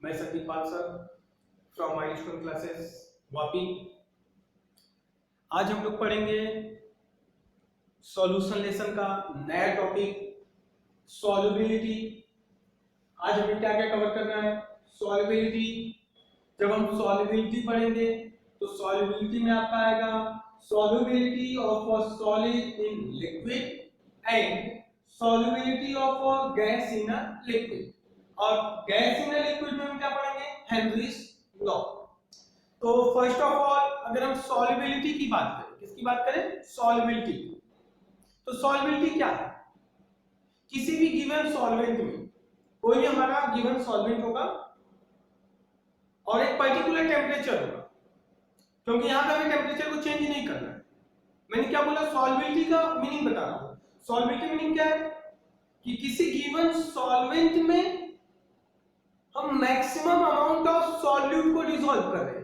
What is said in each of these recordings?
मैं Sandeep Pal sir from Milestone classes Vapi. आज हम लोग पढ़ेंगे सॉल्यूशन लेसन का नया टॉपिक सॉल्युबिलिटी। आज हमें क्या क्या कवर करना है? सॉल्युबिलिटी। जब हम सॉल्युबिलिटी पढ़ेंगे तो सॉल्युबिलिटी में आपका आएगा solubility of a solid in liquid and solubility of a gas in a liquid. और गैस इन अ लिक्विड में हम क्या पढ़ेंगे? Henry's law. तो फर्स्ट ऑफ ऑल अगर हम सॉल्युबिलिटी की बात करें, किसकी बात करें? सॉल्युबिलिटी। तो सॉल्युबिलिटी क्या है? किसी भी गिवन सॉल्वेंट में कोई भी हमारा गिवन सॉल्वेंट होगा और एक पर्टिकुलर टेम्परेचर होगा, क्योंकि यहां पे हमें टेम्परेचर को चेंज नहीं करना है। मैंने क्या बोला? सॉल्युबिलिटी का मीनिंग बता रहा हूं। सॉल्युबिलिटी मीनिंग क्या है? कि किसी गिवन सॉल्वेंट में हम मैक्सिमम अमाउंट ऑफ सॉल्यूट को डिसॉल्व कर रहे हैं।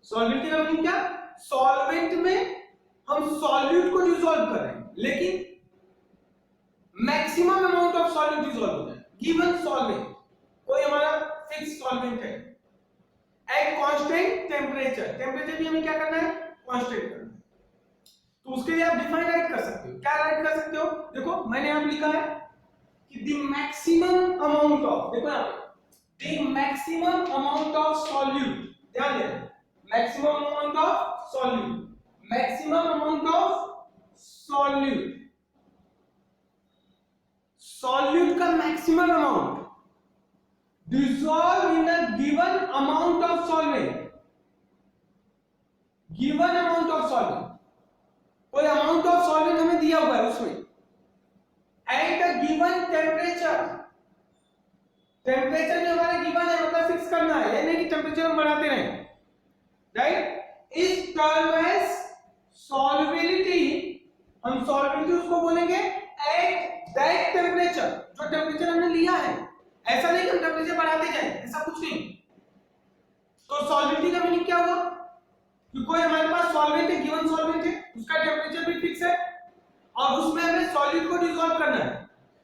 सॉल्युबिलिटी का मीनिंग क्या? सॉल्वेंट में हम सॉल्यूट को डिसॉल्व कर रहे हैं, लेकिन maximum amount of solute dissolve हो जाए। गिवन सॉल्वेंट कोई हमारा फिक्स सॉल्वेंट है एट कांस्टेंट टेम्परेचर। टेम्परेचर भी हमें क्या करना है? कांस्टेंट करना है। तो उसके लिए आप डिफाइन राइट कर सकते हो। क्या राइट कर सकते हो? देखो मैंने यहां लिखा है कि द मैक्सिमम अमाउंट ऑफ, देखो यहां पे the maximum amount of solute, ध्यान देना, maximum amount of solute, maximum amount of solute, solute का maximum amount dissolve in a given amount of solvent, given amount of solvent, कोई amount of solvent हमें दिया हुआ है उसमें at a given temperature। Temperature जो हमारा गिवन है मतलब फिक्स करना है, ये नहीं कि टेम्परेचर हम बढ़ाते रहें, राइट? इस टर्म एज सॉल्युबिलिटी। हम सॉल्युबिलिटी उसको बोलेंगे एट दैट टेम्परेचर, जो टेम्परेचर हमने लिया है। ऐसा नहीं कि हम टेम्परेचर बढ़ाते जाएं, ऐसा कुछ नहीं। तो सॉल्युबिलिटी का मीनिंग क्या हुआ? कि कोई हमारे पास सॉल्वेंट है, गिवन सॉल्वेंट है, उसका टेम्परेचर भी फिक्स है और उसमें हमें सॉल्यूट को डिसॉल्व करना है,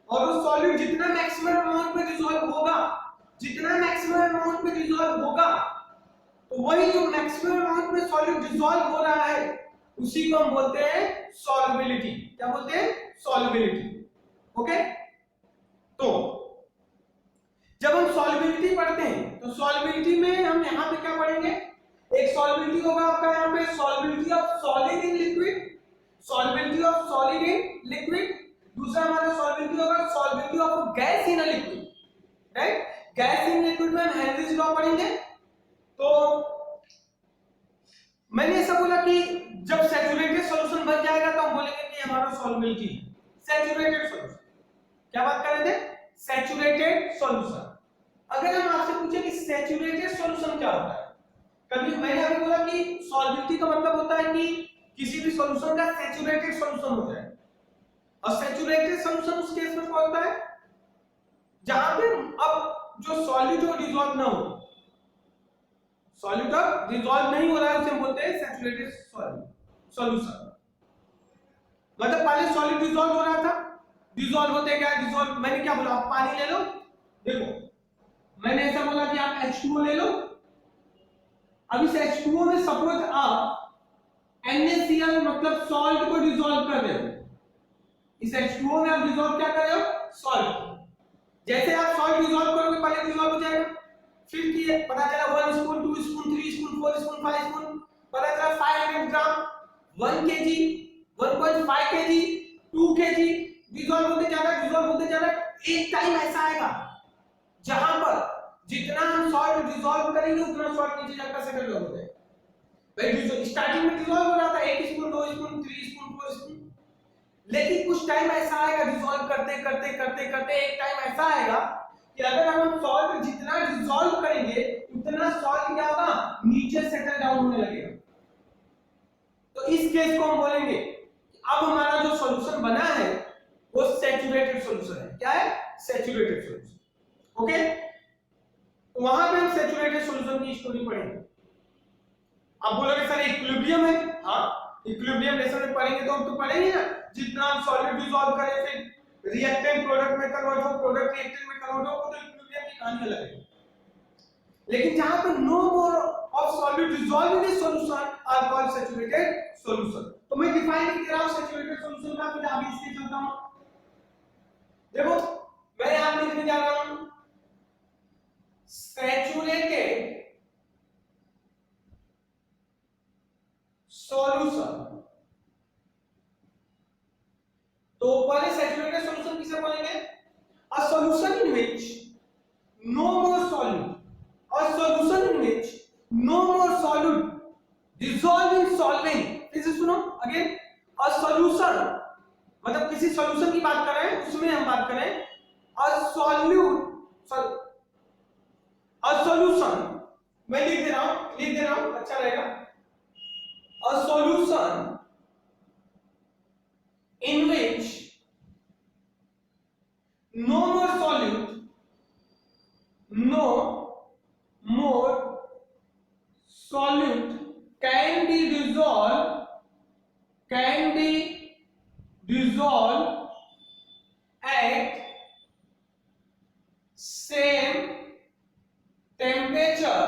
और वो सॉल्यूट जितना मैक्सिमम अमाउंट में डिसॉल्व होगा, जितना मैक्सिमम अमाउंट में डिसॉल्व होगा, तो वही जो मैक्सिमम अमाउंट में सॉल्यूट डिसॉल्व हो रहा है उसी को हम बोलते हैं सॉल्युबिलिटी। क्या बोलते हैं? सॉल्युबिलिटी। ओके, तो जब हम सॉल्युबिलिटी पढ़ते हैं तो सॉल्युबिलिटी में हम यहां पे क्या पढ़ेंगे? एक सॉल्युबिलिटी होगा आपका यहां पे solubility of solid in liquid, solubility of solid in liquid. दूसरा हमारा सॉल्युबिलिटी होगा solubility of gas in a liquid, right? Gas in liquid में हम हेनरीज लॉ पढ़ेंगे। तो मैंने ऐसा बोला कि जब सैचुरेटेड सॉल्यूशन बन जाएगा तो हम बोलेंगे कि हमारा सॉल्युबिलिटी है सैचुरेटेड सॉल्यूशन। क्या बात कर रहे थे? Saturated solution. अगर हम आपसे पूछे कि सैचुरेटेड सॉल्यूशन क्या होता है, कभी मैंने अभी बोला कि सॉल्युबिलिटी का मतलब होता है कि किसी भी सॉल्यूशन का सैचुरेटेड सॉल्यूशन हो जाए, और सैचुरेटेड सॉल्यूशन उस केस में क्या होता है जहां पे अब जो सॉलिड हो डिसॉल्व ना हो, सॉलिड अब डिसॉल्व नहीं हो रहा है, उसे हम बोलते हैं सैचुरेटेड सॉल्यूशन। मतलब पहले सॉलिड डिसॉल्व हो रहा था, डिसॉल्व होते क्या डिसॉल्व, मैंने क्या बोला? आप पानी ले लो, देखो मैंने ऐसा बोला कि आप H2O ले लो। अब इस H2O में सपोज आप NaCl मतलब सॉल्ट को डिसॉल्व कर रहे हो, इस H2O में आप डिसॉल्व क्या कर रहे हो? सॉल्ट। जैसे आप सॉल्ट डिसॉल्व करोगे पहले डिसॉल्व हो जाएगा, फिर किए पता चला 1 spoon 2 spoon 3 spoon 4 spoon 5 spoon, पता चला 500 ग्राम 1 केजी 1.5 केजी 2 केजी डिसॉल्व होते जा रहा है। एक टाइम ऐसा आएगा जहां पर जितना हम सॉल्ट डिसॉल्व करेंगे उतना सॉल्ट नीचे जाकर सेटल हो जाएगा। भाई स्टार्टिंग में डिसॉल्व हो रहा था 1 स्पून 2 स्पून 3 स्पून 4 स्पून, लेकिन कुछ टाइम ऐसा आएगा डिसॉल्व करते एक टाइम ऐसा आएगा कि अगर हम सॉल्ट जितना डिसॉल्व करेंगे उतना सॉल्ट क्या होगा? नीचे सेटल डाउन होने लगेगा। तो इस केस को हम बोलेंगे कि अब हमारा जो सॉल्यूशन बना है वो सैचुरेटेड सॉल्यूशन है। क्या है? Saturated solution. ओके, तो वहां पे हम सैचुरेटेड सॉल्यूशन की स्टोरी पढ़ेंगे। आप बोलोगे सर इक्विलिब्रियम है, हाँ इक्विलिब्रियम लेसन में पढ़ेंगे तो हम तो पढ़ेंगे ना, जितना हम सॉलिड डिसॉल्व करें फिर रिएक्टेंट प्रोडक्ट में कन्वर्ट हो, प्रोडक्ट रिएक्टेंट में कन्वर्ट हो, तो इक्विलिब्रियम की कहानी अलग है। लेकिन जहां पर no more of solid dissolve in solution are called saturated solution. तो मैं डिफाइन नहीं कर रहा हूं सैचुरेटेड सॉल्यूशन का, फिर आगे इसके चलता हूं। देखो मैं यहां लिखने जा रहा हूं सैचुरेटेड सॉल्यूशन। तो पहले सैचुरेटेड सॉल्यूशन किसे बोलेंगे? A solution in which no more solute, a solution in which no more solute dissolve in solvent। फिर से सुनो अगेन, अ सॉल्यूशन मतलब किसी सॉल्यूशन की बात कर रहे हैं, उसमें हम बात करें अ सॉल्यूट, अ सॉल्यूशन मैं लिख दे रहा हूं अच्छा रहेगा। A solution in which no more solute, no more solute can be dissolved at same temperature,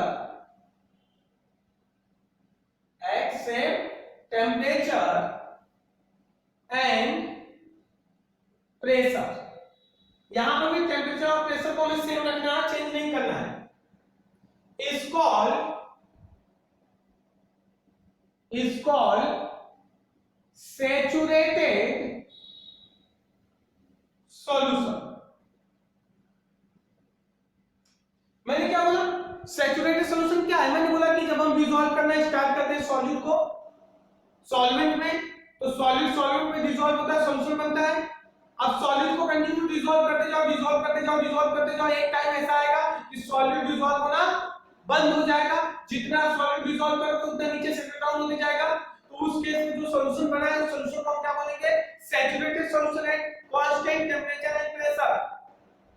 and pressure. यहां पर भी टेम्परेचर और प्रेशर को हमें सेम रखना है, चेंज नहीं करना है। is called saturated solution। मैंने क्या बोला? सैचुरेटेड सॉल्यूशन क्या है? मैंने बोला कि जब हम डिसॉल्व करना स्टार्ट करते हैं सॉल्यूट को सॉल्वेंट में, तो सॉलिड सॉल्वेंट में डिसॉल्व होता है, सॉल्यूशन बनता है। अब सॉलिड को कंटिन्यू डिसॉल्व करते जाओ, एक टाइम ऐसा आएगा कि सॉलिड डिसॉल्व होना बंद हो जाएगा। जितना सॉलिड डिसॉल्व करोगे उतना नीचे सेटल डाउन होते जाएगा। तो उस केस में जो सॉल्यूशन बना है, उस सॉल्यूशन को हम क्या बोलेंगे? सैचुरेटेड सॉल्यूशन है, कांस्टेंट टेंपरेचर एंड प्रेशर।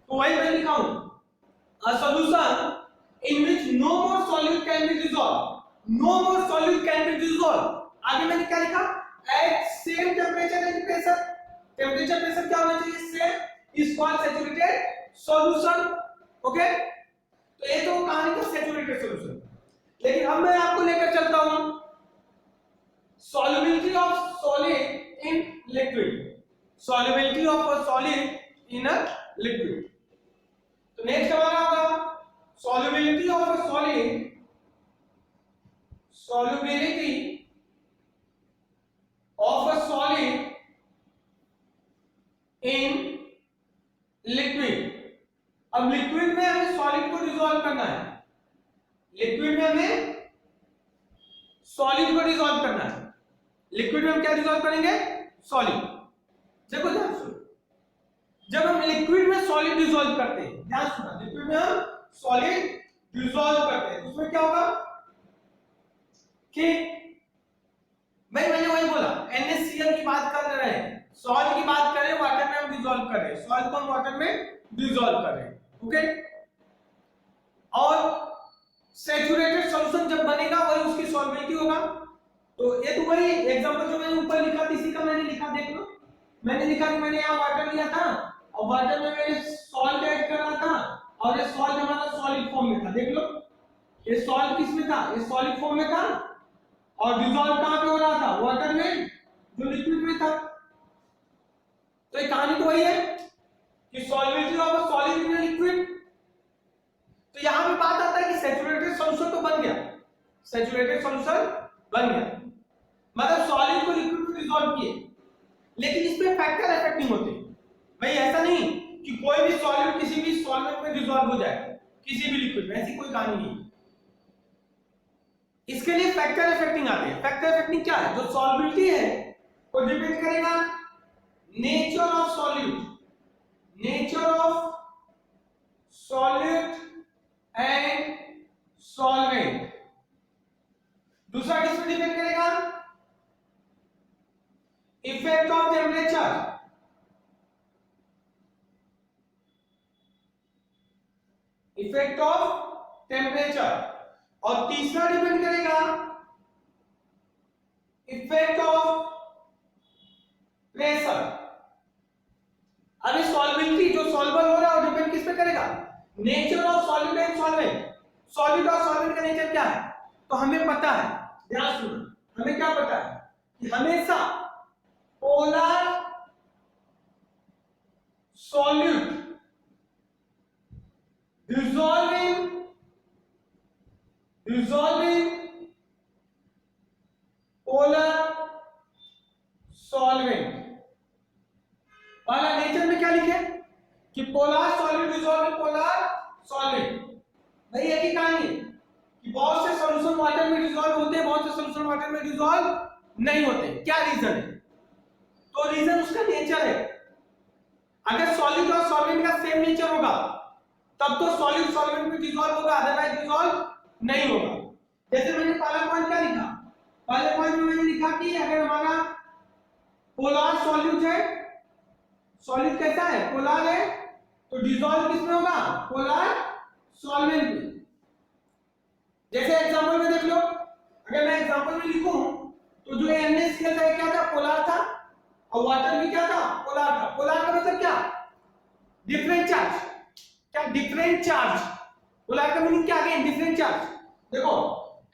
तो वही मैं लिखा हूं, a solution in which no more solute can be dissolved, आगे मैंने क्या लिखा? at same temperature and pressure, temperature pressure क्या होना चाहिए? Same, is called saturated solution. Okay, तो ये तो कहानी का सैचुरेटेड सॉल्यूशन। लेकिन अब मैं आपको लेकर चलता हूं solubility of solid in liquid, solubility of a solid in a liquid। तो नेक्स्ट हमारा होगा solubility of a solid, solubility of a solid in liquid। अब लिक्विड में हमें सॉलिड को डिसॉल्व करना है, लिक्विड में हमें सॉलिड को डिसॉल्व करना है। लिक्विड में हम क्या डिसॉल्व करेंगे? सॉलिड। देखो ध्यान सुनो, जब हम लिक्विड में सॉलिड डिसॉल्व करते हैं, ध्यान सुनो, लिक्विड में हम सॉलिड डिसॉल्व करते हैं, उसमें क्या होगा कि मैंने वही बोला, NaCl की बात कर रहे हैं, सॉल्ट की बात करें, वाटर में हम डिसॉल्व कर रहे हैं, सॉल्ट को हम वाटर में डिसॉल्व कर रहे हैं। ओके, और सैचुरेटेड सॉल्यूशन जब बनेगा वही उसकी सॉल्युबिलिटी होगा। तो ये तो वही एग्जांपल जो मैंने ऊपर लिखा था, इसी का मैंने लिखा, देख लो, मैंने लिखा कि मैंने यहाँ वाटर लिया था और वाटर में मैंने सॉल्ट ऐड कर रहा था और ये सॉल्ट हमारा सॉलिड फॉर्म में था। देख लो, ये सॉल्ट किस में था? ये सॉलिड फॉर्म में था और डिसॉल्व कहां पे हो रहा था? वाटर में, जो लिक्विड में था। तो ये कहानी तो वही है कि solubility of a solid in a liquid. तो यहां पे बात आता है कि सैचुरेटेड सॉल्यूशन तो बन गया, सैचुरेटेड सॉल्यूशन बन गया, मतलब सॉलिड को लिक्विड में डिसॉल्व किए, लेकिन इसमें फैक्टर इफेक्ट नहीं होते भाई। ऐसा नहीं कि कोई भी सॉलिड किसी भी सॉल्वेंट में डिसॉल्व हो जाए, किसी भी लिक्विड में, ऐसी कोई कहानी नहीं। इसके लिए फैक्टर इफेक्टिंग आते हैं। फैक्टर इफेक्टिंग क्या है? जो सॉल्युबिलिटी है वो डिपेंड करेगा nature of solute, nature of solute and solvent. दूसरा किस पे डिपेंड करेगा? Effect of temperature, effect of temperature. और तीसरा डिपेंड करेगा इफेक्ट ऑफ प्रेशर। अभी सॉल्युबिलिटी जो सॉल्युबल हो रहा है वो डिपेंड किस पे करेगा? Nature of solute and solvent. Solid और सॉल्वेंट का नेचर क्या है? तो हमें पता है, ध्यान सुनो, हमें क्या पता है कि हमेशा polar solute dissolving polar solvent। पहला नेचर में क्या लिखे कि polar solute dissolving polar solvent. भाई एक ही कहानी है कि बहुत से सॉल्यूशन वाटर में डिसॉल्व होते हैं, बहुत से सॉल्यूशन वाटर में डिसॉल्व नहीं होते। क्या रीजन है? तो रीजन उसका नेचर है। अगर सॉलिड और सॉल्वेंट का सेम नेचर होगा तब तो सॉलिड सॉल्वेंट में डिसॉल्व होगा, अदरवाइज डिसॉल्व नहीं होगा। जैसे मैंने पहला पॉइंट क्या लिखा, पहले पॉइंट में मैंने लिखा कि अगर हमारा पोलर सॉल्यूट है, सॉलिड कैसा है, पोलर है, तो डिसॉल्व किसमें होगा, पोलर सॉल्वेंट में। जैसे एग्जांपल में देख लो, अगर मैं एग्जांपल में लिखूं तो जो NaCl था क्या था, पोलर था, और वाटर भी क्या था, पोलर था। पोलर का मतलब क्या, डिफरेंट चार्ज। क्या डिफरेंट चार्ज, पोलर का मीनिंग क्या है, डिफरेंट चार्ज। देखो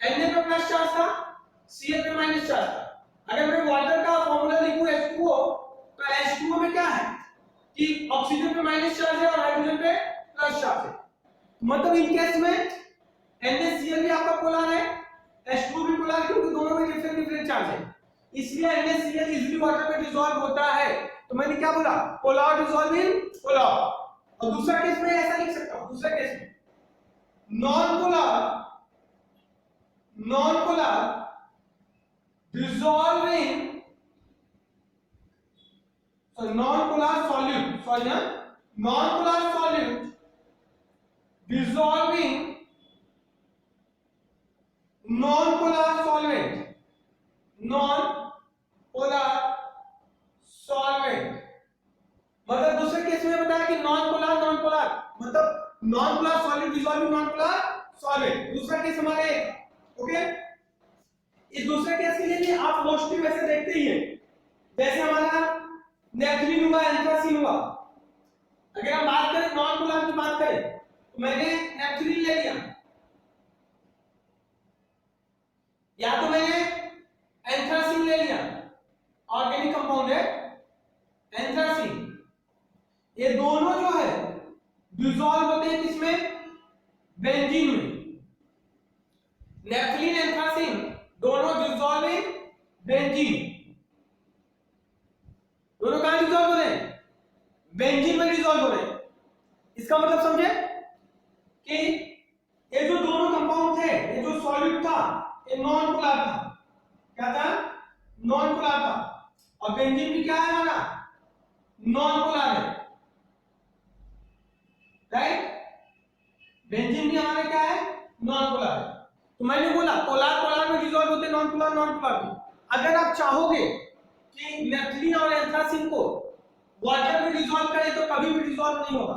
Na पे प्लस चार्ज था, Cl पे माइनस चार्ज था। अगर मैं वाटर का फार्मूला लिखूं H2O, तो H2O में क्या है कि ऑक्सीजन पे माइनस चार्ज है और हाइड्रोजन पे प्लस चार्ज है। मतलब इन केस में NaCl भी आपका पोलर है, H2O भी पोलर, क्योंकि दोनों में डिफरेंट डिफरेंट चार्ज है, इसलिए NaCl इजीली वाटर में डिसॉल्व होता है। तो मैंने क्या बोला, पोलर डिसॉल्विंग पोलर। और दूसरा केस में ऐसा लिख सकता हूं, दूसरा केस में non polar dissolving, so non-polar solute, sorry na, non-polar solute dissolving non-polar solvent, non-polar solvent। मतलब दूसरे केस में बताया कि non-polar मतलब non-polar solute dissolving non-polar solvent। दूसरा केस हमारे, ओके। इस दूसरे केस के लिए भी आप मोस्टली वैसे देखते ही हैं, जैसे हमारा नेफ्थलीन हुआ, एंथ्रासीन हुआ। अगर हम बात करें नॉन पोलर की बात करें तो मैंने नेफ्थलीन ले लिया, या तो मैंने एंथ्रासीन ले लिया, ऑर्गेनिक कंपाउंड है एंथ्रासीन। ये दोनों जो है डिसॉल्व होते हैं किसमें, बेंजीन में। नेफ्थलीन एंथ्रासीन दोनों डिसॉल्व इन बेंजीन। दोनों कहां डिसॉल्व हो रहे हैं, बेंजीन में डिसॉल्व हो रहे हैं। इसका मतलब समझे कि ये जो दोनों कंपाउंड थे, ये जो सॉल्यूट था ये नॉन पोलर था। क्या था, नॉन पोलर था। और बेंजीन भी क्या है हमारा, नॉन पोलर है, राइट। बेंजीन भी हमारा क्या है, नॉन पोलर है। तो मैंने बोला पोलर पोलर में डिसॉल्व होते, नॉन पोलर नॉन पोलर में। अगर आप चाहोगे कि नेफ्थलीन और एंथ्रासीन को वाटर में डिसॉल्व करें तो कभी भी डिसॉल्व नहीं होगा।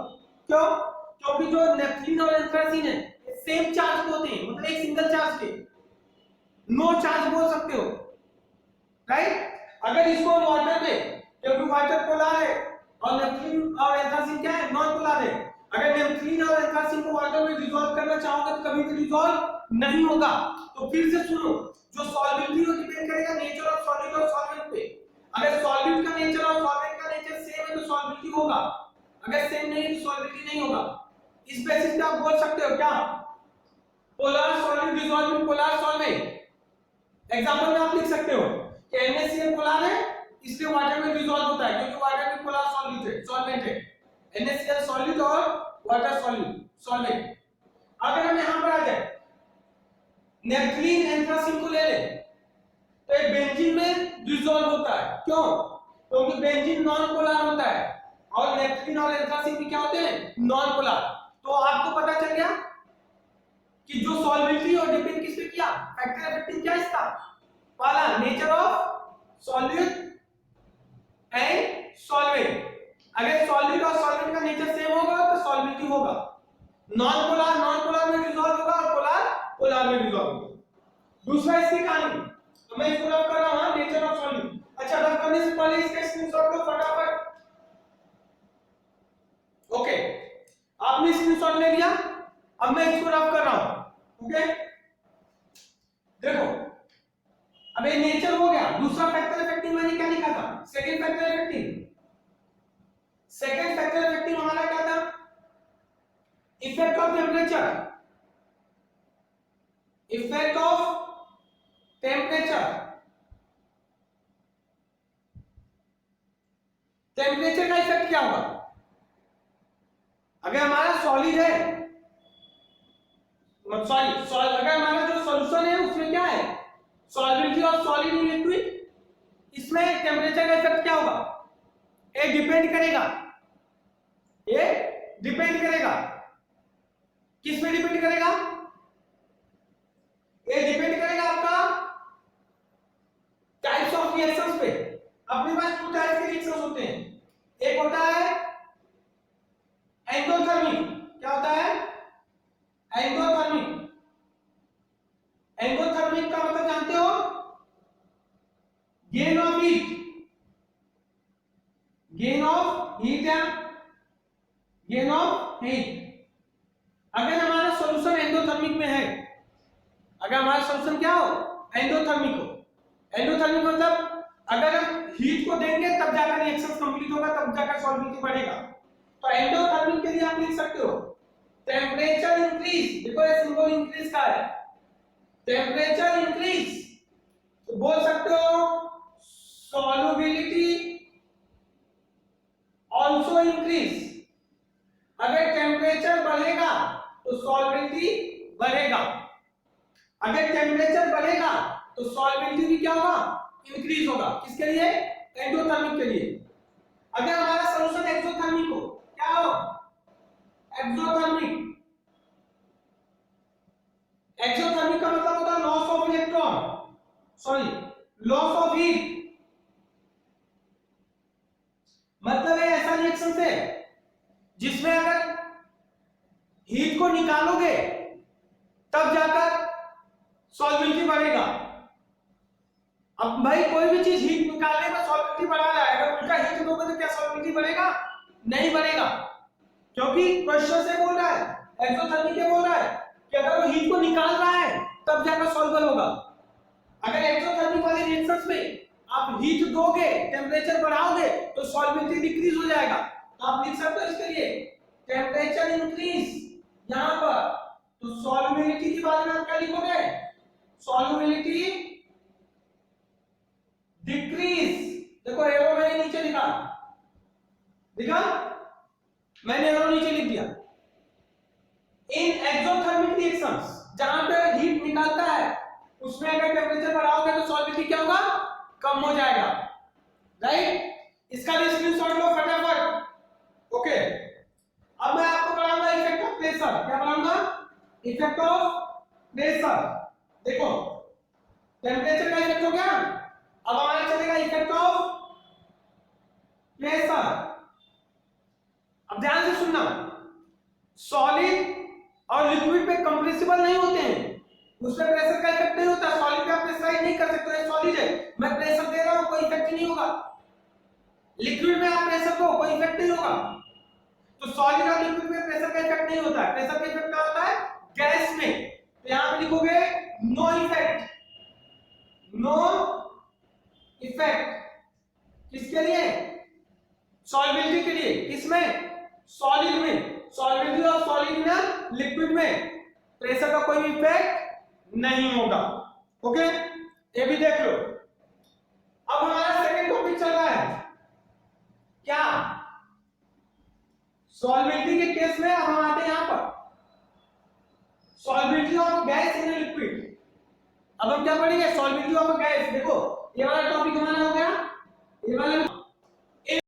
क्यों? क्योंकि जो नेफ्थलीन और एंथ्रासीन है सेम चार्ज होते हैं, मतलब एक सिंगल चार्ज के, नो चार्ज बोल सकते हो, राइट। अगर इसको वाटर में, क्योंकि वाटर पोलर है और नेफ्थलीन और एंथ्रासीन क्या है, नॉन पोलर है, अगर नेफ्थलीन और एंथ्रासीन को वाटर में डिसॉल्व करना चाहोगे तो कभी भी डिसॉल्व नहीं होगा। तो फिर से सुनो, जो सॉल्वेबिलिटी वो डिपेंड करेगा नेचर ऑफ सॉलिड और सॉल्वेंट पे। अगर सॉल्यूट का नेचर और सॉल्वेंट का नेचर सेम है तो सॉल्वेबिलिटी होगा, अगर सेम नहीं है तो सॉल्वेबिलिटी नहीं होगा। इस बेसिस पे आप बोल सकते हो क्या, polar solute dissolving polar solvent. Example में आप लिख सकते हो कि NaCl पोलर है इसलिए वाटर में डिसॉल्व होता है, क्योंकि वाटर में पोलर सॉल्यूट है, सॉल्वेंट है। NaCl सॉल्यूट और वाटर सॉल्वेंट। अगर हम यहां पर आ जाए, नेफ्थलीन एंथ्रासीन को ले ले तो ये बेंजीन में डिसॉल्व होता है। क्यों? क्योंकि बेंजीन नॉन पोलर होता है और नेफ्थलीन और एंथ्रासीन भी क्या होते हैं, नॉन पोलर। तो आपको पता चल गया कि जो सॉल्वेबिलिटी और डिपेंड किस पे किया, फैक्टर अफेक्टिंग क्या इसका, पहला nature of solute and solvent. अगर सॉल्यूट और सॉल्वेंट का नेचर सेम होगा तो सॉल्वेबिलिटी होगा, नॉन पोलर में डिसॉल्व होगा और पोलर पोलर में डिसॉल्व होगा। दूसरा इसकी कहानी, तो मैं इसको रब कर रहा हूं नेचर ऑफ सॉल्यूट। अच्छा, रब करने से पहले इसका स्क्रीनशॉट लो फटाफट। ओके, आपने स्क्रीनशॉट ले लिया, अब मैं इसको रब कर रहा हूं। ओके, देखो अब ये नेचर हो गया। दूसरा फैक्टर इफेक्टिव मैंने क्या लिखा था? Second factor effective. Second factor effective हमारा क्या था? Effect of temperature, effect of temperature. Temperature का इफेक्ट क्या होगा? अगर हमारा सॉलिड है, सॉरी अगर हमारा जो सॉल्यूशन है उसमें क्या है? Solubility of solid in liquid, इसमें टेम्परेचर का इफेक्ट क्या होगा? ये डिपेंड करेगा, ये डिपेंड करेगा किस पे डिपेंड करेगा? ये डिपेंड करेगा आपका टाइप्स ऑफ रिएक्शंस पे। अपने पास टू टाइप्स के रिएक्शंस होते हैं, एक होता है एंडोथर्मिक। क्या होता है? एंडोथर्मिक। एंडोथर्मिक का मतलब जानते हो? Gain of heat, gain of heat या गेन ऑफ हीट। अगर हमारा सॉल्यूशन एंडोथर्मिक में है, अगर हमारा सॉल्यूशन क्या हो? एंडोथर्मिक हो। एंडोथर्मिक मतलब अगर हम हीट को देंगे तब जाकर रिएक्शन कंप्लीट होगा, तब जाकर सॉल्युबिलिटी बढ़ेगा। तो एंडोथर्मिक के लिए आप लिख सकते हो टेम्परेचर इंक्रीज। देखो ये सिंबल इंक्रीज का है, टेम्परेचर इंक्रीज, तो बोल सकते हो सॉल्युबिलिटी आल्सो इंक्रीज। अगर टेम्परेचर बढ़ेगा तो सॉल्युबिलिटी बढ़ेगा, अगर टेम्परेचर बढ़ेगा तो सॉल्युबिलिटी भी क्या होगा? इंक्रीज होगा। किसके लिए? एंडोथर्मिक के लिए। अगर हमारा सॉल्यूशन एक्सोथर्मिक हो, क्या हो? एक्सोथर्मिक। एक्सोथर्मिक का मतलब होता है loss of electron, sorry loss of heat. मतलब है ऐसा रिएक्शन से जिसमें अगर हीट को निकालोगे तब जाकर सॉल्युबिलिटी बढ़ेगा। अब भाई कोई भी चीज हीट निकालने में सॉल्युबिलिटी बढ़ा रहा है, अगर उल्टा हीट दोगे तो क्या सॉल्युबिलिटी बढ़ेगा? नहीं बढ़ेगा, क्योंकि क्वेश्चन से बोल रहा है, एक्सोथर्मिक के बोल रहा है कि अगर वो हीट को निकाल रहा है तब जाकर सॉल्युबल होगा। अगर एक्सोथर्मिक वाले रिएक्शंस में आप हीट दोगे, टेम्परेचर बढ़ाओगे तो सॉल्युबिलिटी डिक्रीज हो जाएगा। तो आप लिख सकते हो इसके लिए टेम्परेचर इंक्रीज यहां पर, तो सॉल्युबिलिटी के बारे में आप क्या लिखोगे? Solubility decrease. देखो एरो मैंने नीचे लिखा, दिखा? मैंने एरो नीचे लिख दिया। इन एक्सोथर्मिक रिएक्शंस जहां पे हीट निकलता है उसमें अगर टेम्परेचर बढ़ाओगे तो सॉल्युबिलिटी क्या होगा? कम हो जाएगा, राइट? इसका भी स्क्रीनशॉट लो फटाफट। ओके, अब मैं आपको पढ़ाऊंगा इफेक्ट ऑफ प्रेशर। क्या पढ़ाऊंगा? Effect of pressure. देखो टेम्परेचर का इफेक्ट हो गया, अब हमारा चलेगा इफेक्ट ऑफ प्रेशर। अब ध्यान से सुनना, सॉलिड और लिक्विड पे कंप्रेसिबल नहीं होते हैं, उसमें प्रेशर का इफेक्ट नहीं होता। सॉलिड पे आप प्रेशराइज नहीं कर सकते, ये सॉलिड है, मैं प्रेशर दे रहा हूं, कोई इफेक्ट नहीं होगा। लिक्विड में आप प्रेशर दो, कोई इफेक्ट नहीं होगा। तो सॉलिड और लिक्विड में प्रेशर का इफेक्ट नहीं होता है। प्रेशर का इफेक्ट क्या होता है? गैस में। तो यहां पे लिखोगे नो इफेक्ट, नो इफेक्ट। किसके लिए? सॉल्युबिलिटी के लिए। किसमें? सॉलिड में। Solubility of solid in liquid में प्रेशर का कोई इफेक्ट नहीं होगा। ओके, ये भी देख लो। अब हमारा सेकंड टॉपिक चल रहा है क्या? सॉल्युबिलिटी के केस में अब हम आते हैं यहां पर solubility of gas in liquid. अब हम क्या पढ़ेंगे? Solubility of gas. देखो ये वाला टॉपिक हमारा हो गया, ये वाला